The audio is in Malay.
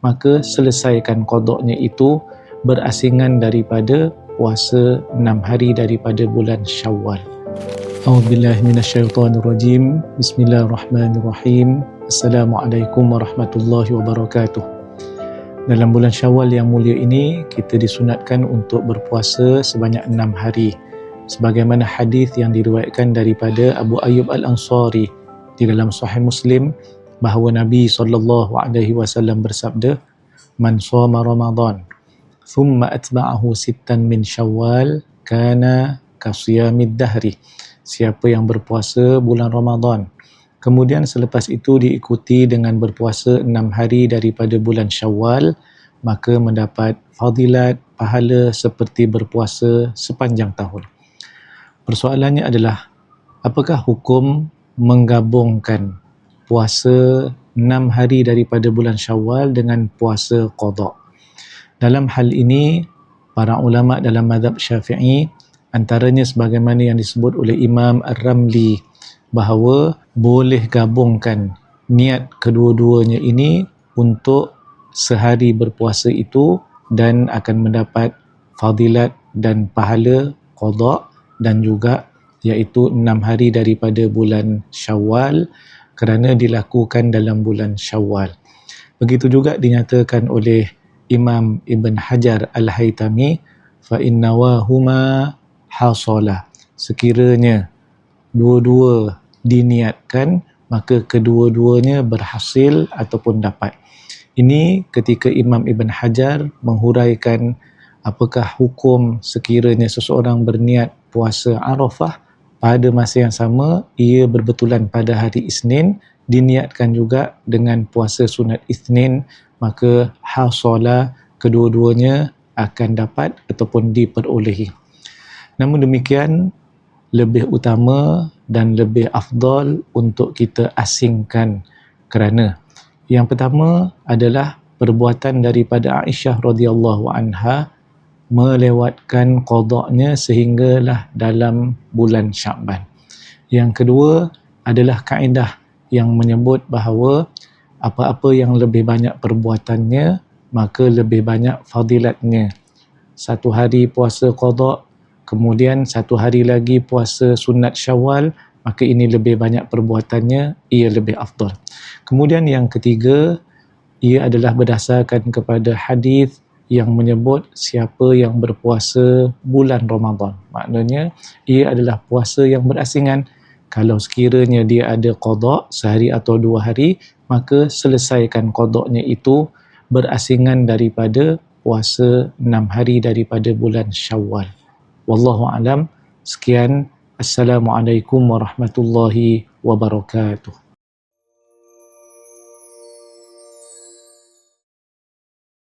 maka selesaikan qadaknya itu berasingan daripada puasa 6 hari daripada bulan Syawal. A'udzubillahi minasyaitonirrajim. Bismillahirrahmanirrahim. Assalamualaikum warahmatullahi wabarakatuh. Dalam bulan Syawal yang mulia ini, kita disunatkan untuk berpuasa sebanyak 6 hari. Sebagaimana hadis yang diriwayatkan daripada Abu Ayyub Al-Ansari di dalam Sahih Muslim, bahawa Nabi SAW bersabda, "Man shoma Ramadan thumma atba'ahu sittan min Syawal kana kasiyamid dahri." Siapa yang berpuasa bulan Ramadan, kemudian selepas itu diikuti dengan berpuasa 6 hari daripada bulan Syawal, maka mendapat fadilat pahala seperti berpuasa sepanjang tahun. Persoalannya adalah, apakah hukum menggabungkan puasa 6 hari daripada bulan Syawal dengan puasa qada? Dalam hal ini, para ulama dalam mazhab Syafi'i, antaranya sebagaimana yang disebut oleh Imam Ar-Ramli, bahawa boleh gabungkan niat kedua-duanya ini untuk sehari berpuasa itu dan akan mendapat fadilat dan pahala qada, dan juga iaitu 6 hari daripada bulan Syawal kerana dilakukan dalam bulan Syawal. Begitu juga dinyatakan oleh Imam Ibn Hajar Al-Haytami, fa innawahuma hasalah. Sekiranya dua-dua diniatkan, maka kedua-duanya berhasil ataupun dapat. Ini ketika Imam Ibn Hajar menghuraikan apakah hukum sekiranya seseorang berniat puasa Arafah pada masa yang sama, ia berbetulan pada hari Isnin, diniatkan juga dengan puasa sunat Isnin, maka hasalah, kedua-duanya akan dapat ataupun diperolehi. Namun demikian, lebih utama dan lebih afdal untuk kita asingkan, kerana yang pertama adalah perbuatan daripada Aisyah radhiyallahu anha melewatkan qadaknya sehinggalah dalam bulan Sya'ban. Yang kedua adalah kaedah yang menyebut bahawa apa-apa yang lebih banyak perbuatannya, maka lebih banyak fadilatnya. Satu hari puasa qada, kemudian satu hari lagi puasa sunat Syawal, maka ini lebih banyak perbuatannya, ia lebih afdal. Kemudian yang ketiga, ia adalah berdasarkan kepada hadis yang menyebut siapa yang berpuasa bulan Ramadan. Maknanya, ia adalah puasa yang berasingan. Kalau sekiranya dia ada qada sehari atau 2 hari, maka selesaikan qadaknya itu berasingan daripada puasa 6 hari daripada bulan Syawal. Wallahu alam. Sekian. Assalamualaikum warahmatullahi wabarakatuh.